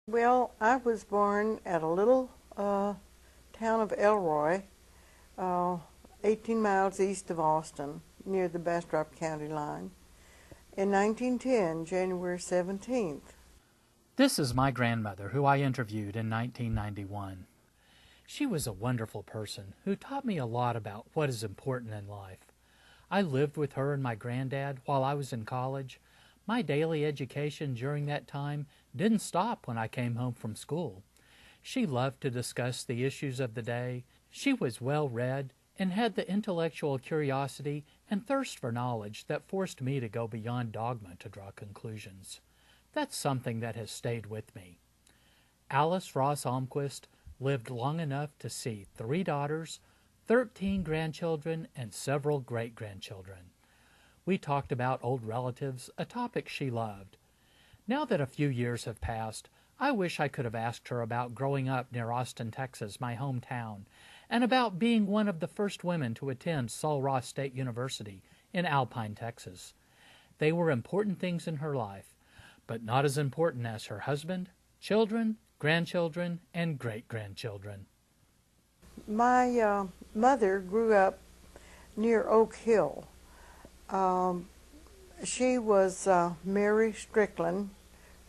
Well, I was born at a little town of Elroy, uh, 18 miles east of Austin, near the Bastrop County line, in 1910, January 17th. This is my grandmother, who I interviewed in 1991. She was a wonderful person who taught me a lot about what is important in life. I lived with her and my granddad while I was in college. My daily education during that time didn't stop when I came home from school. She loved to discuss the issues of the day. She was well read and had the intellectual curiosity and thirst for knowledge that forced me to go beyond dogma to draw conclusions. That's something that has stayed with me. Alice Almquist lived long enough to see 3 daughters, 13 grandchildren, and several great-grandchildren. We talked about old relatives, a topic she loved. Now that a few years have passed, I wish I could have asked her about growing up near Austin, Texas, my hometown, and about being one of the first women to attend Sul Ross State University in Alpine, Texas. They were important things in her life, but not as important as her husband, children, grandchildren, and great-grandchildren. My mother grew up near Oak Hill. Um, she was Mary Strickland.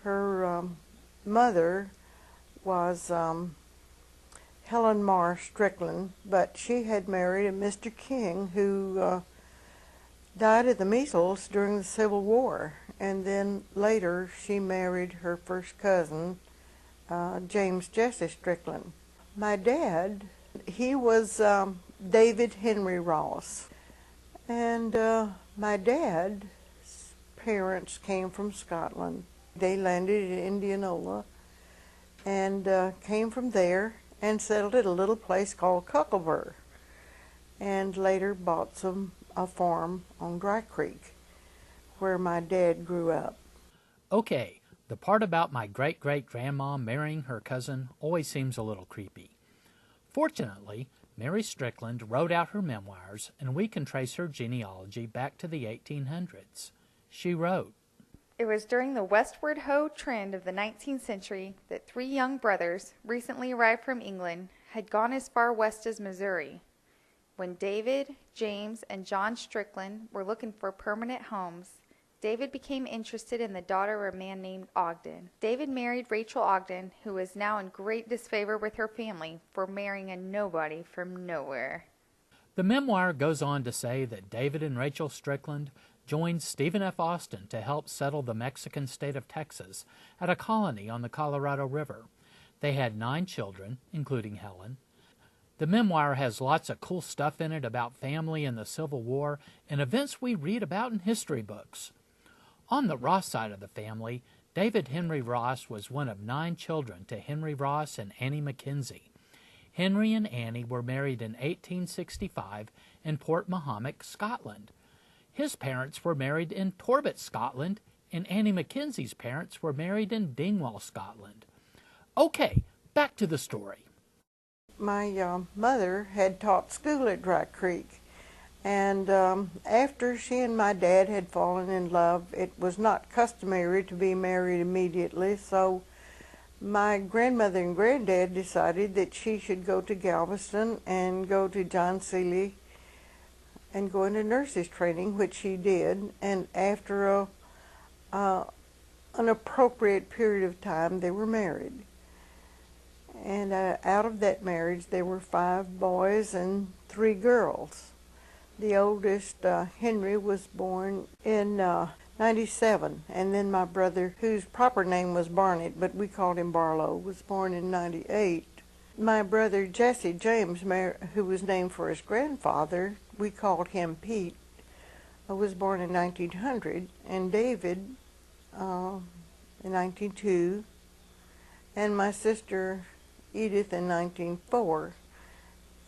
Her mother was Helen Marr Strickland, but she had married a Mr. King who died of the measles during the Civil War, and then later she married her first cousin, James Jesse Strickland. My dad, he was David Henry Ross, and my dad's parents came from Scotland. They landed in Indianola and came from there and settled at a little place called Cuckleburg, and later bought a farm on Dry Creek where my dad grew up. Okay, the part about my great-great-grandma marrying her cousin always seems a little creepy. Fortunately, Mary Strickland wrote out her memoirs, and we can trace her genealogy back to the 1800s. She wrote, It was during the westward ho trend of the 19th century that 3 young brothers, recently arrived from England, had gone as far west as Missouri. When David, James, and John Strickland were looking for permanent homes, David became interested in the daughter of a man named Ogden. David married Rachel Ogden, who was now in great disfavor with her family for marrying a nobody from nowhere. The memoir goes on to say that David and Rachel Strickland joined Stephen F. Austin to help settle the Mexican state of Texas at a colony on the Colorado River. They had 9 children, including Helen. The memoir has lots of cool stuff in it about family and the Civil War and events we read about in history books. On the Ross side of the family, David Henry Ross was one of 9 children to Henry Ross and Annie McKenzie. Henry and Annie were married in 1865 in Port Mahomet, Scotland. His parents were married in Torbet, Scotland, and Annie McKenzie's parents were married in Dingwall, Scotland. Okay, back to the story. My mother had taught school at Dry Creek, and after she and my dad had fallen in love, it was not customary to be married immediately, so my grandmother and granddad decided that she should go to Galveston and go to John Seeley and go into nurses training, which she did, and after an appropriate period of time, they were married. And out of that marriage, there were 5 boys and 3 girls. The oldest, Henry, was born in 97, and then my brother, whose proper name was Barnett, but we called him Barlow, was born in 98. My brother Jesse James, who was named for his grandfather, we called him Pete, was born in 1900, and David in 1902, and my sister Edith in 1904,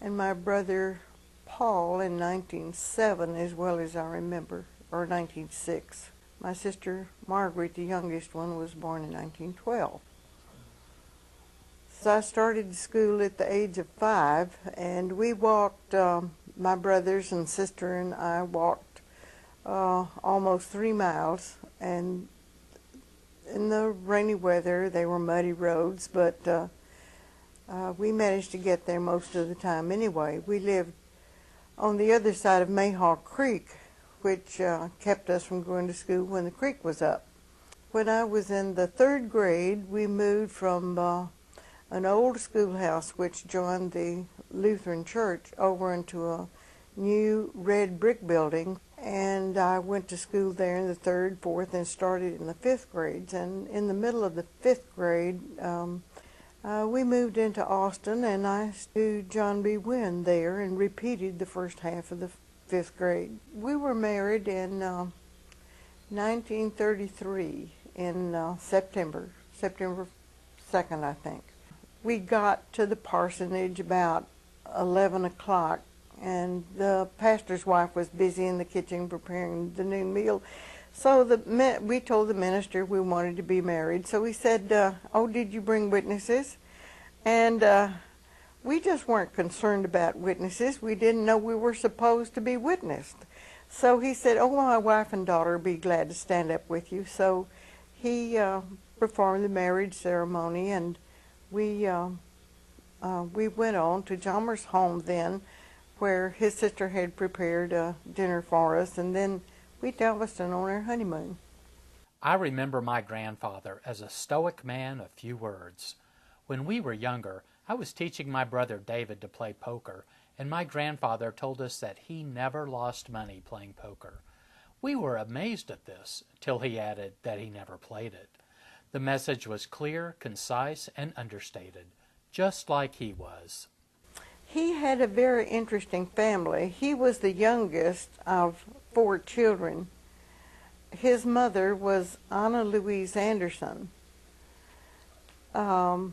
and my brother Paul in 1907, as well as I remember, or 1906. My sister Margaret, the youngest one, was born in 1912. So I started school at the age of 5, and we walked, my brothers and sister and I walked almost 3 miles, and in the rainy weather. They were muddy roads, but we managed to get there most of the time anyway. We lived on the other side of Mayhawk Creek, which kept us from going to school when the creek was up. When I was in the 3rd grade, we moved from an old schoolhouse which joined the Lutheran church over into a new red brick building, and I went to school there in the 3rd, 4th, and started in the 5th grades. And in the middle of the 5th grade, we moved into Austin, and I studied John B. Wynn there and repeated the first half of the 5th grade. We were married in 1933 in September 2nd, I think. We got to the parsonage about 11 o'clock, and the pastor's wife was busy in the kitchen preparing the noon meal. So we told the minister we wanted to be married. So he said, oh, did you bring witnesses? And we just weren't concerned about witnesses. We didn't know we were supposed to be witnessed. So he said, oh, my wife and daughter will be glad to stand up with you. So he performed the marriage ceremony, and we went on to Jalmer's home then, where his sister had prepared a dinner for us, and then we to Galveston on our honeymoon. I remember my grandfather as a stoic man of few words. When we were younger, I was teaching my brother David to play poker, and my grandfather told us that he never lost money playing poker. We were amazed at this, till he added that he never played it. The message was clear, concise, and understated, just like he was. He had a very interesting family. He was the youngest of 4 children. His mother was Anna Louise Anderson. The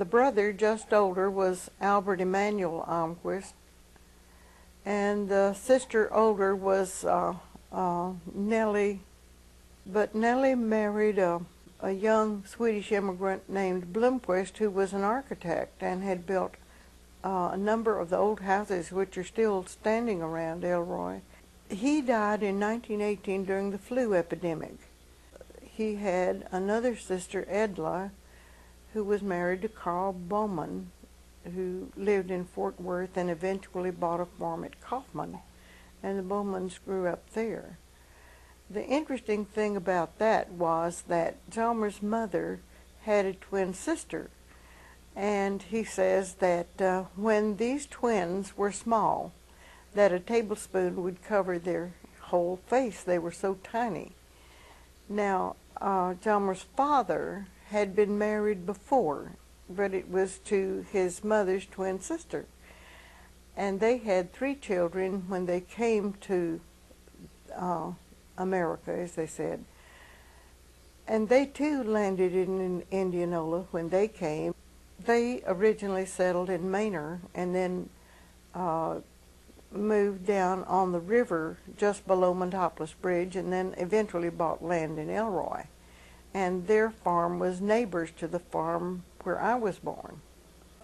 brother, just older, was Albert Emanuel Almquist, and the sister older was Nellie. But Nellie married a young Swedish immigrant named Blomquist, who was an architect and had built a number of the old houses which are still standing around Elroy. He died in 1918 during the flu epidemic. He had another sister, Edla, who was married to Carl Bowman, who lived in Fort Worth and eventually bought a farm at Kaufman, and the Bowmans grew up there. The interesting thing about that was that Jalmer's mother had a twin sister, and he says that when these twins were small, that a tablespoon would cover their whole face. They were so tiny. Now, Jalmer's father had been married before, but it was to his mother's twin sister. And they had 3 children when they came to America, as they said. And they too landed in Indianola when they came. They originally settled in Manor and then moved down on the river just below Montopolis Bridge, and then eventually bought land in Elroy. And their farm was neighbors to the farm where I was born.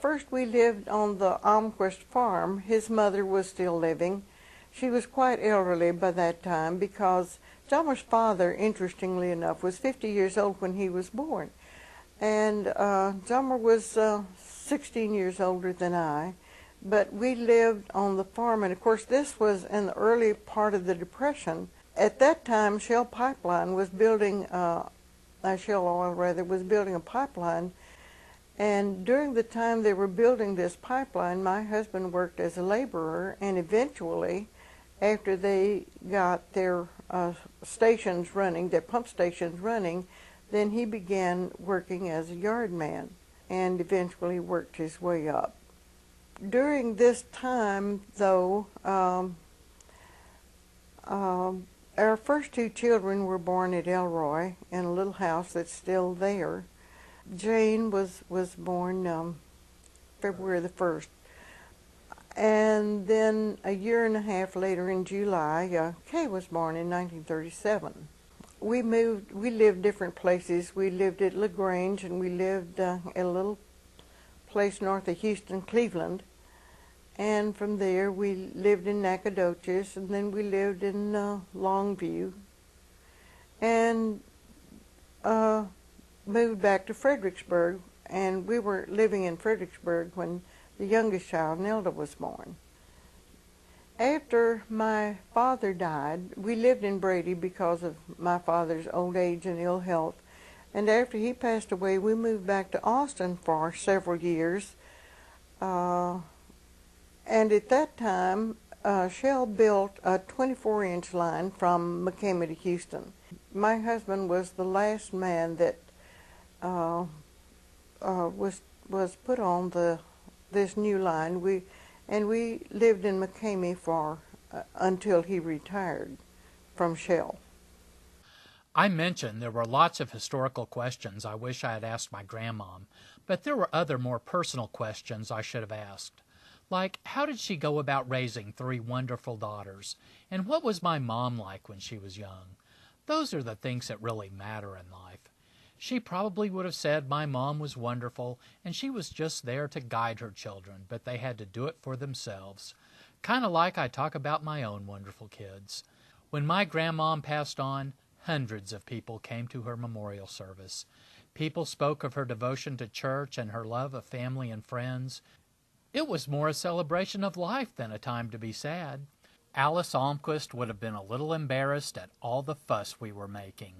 First we lived on the Almquist farm. His mother was still living. She was quite elderly by that time because Jalmer's father, interestingly enough, was 50 years old when he was born. And Jalmer was 16 years older than I. But we lived on the farm, and of course this was in the early part of the Depression. At that time, Shell Pipeline was building, Shell Oil rather, was building a pipeline. And during the time they were building this pipeline, my husband worked as a laborer, and eventually, after they got their stations running, their pump stations running, then he began working as a yard man and eventually worked his way up. During this time, though, our first 2 children were born at Elroy in a little house that's still there. Jane was born February the 1st. And then a year and a half later in July, Kay was born in 1937. We lived different places. We lived at LaGrange, and we lived at a little place north of Houston, Cleveland. And from there we lived in Nacogdoches, and then we lived in Longview. And then moved back to Fredericksburg, and we were living in Fredericksburg when the youngest child, Nelda, was born. After my father died, we lived in Brady because of my father's old age and ill health. And after he passed away, we moved back to Austin for several years. And at that time, Shell built a 24-inch line from McCamey to Houston. My husband was the last man that was put on this new line. We lived in McCamey for until he retired from Shell. I mentioned there were lots of historical questions I wish I had asked my grandmom, but there were other more personal questions I should have asked. Like, how did she go about raising 3 wonderful daughters? And what was my mom like when she was young? Those are the things that really matter in life. She probably would have said my mom was wonderful and she was just there to guide her children, but they had to do it for themselves. Kind of like I talk about my own wonderful kids. When my grandmom passed on, hundreds of people came to her memorial service. People spoke of her devotion to church and her love of family and friends. It was more a celebration of life than a time to be sad. Alice Almquist would have been a little embarrassed at all the fuss we were making.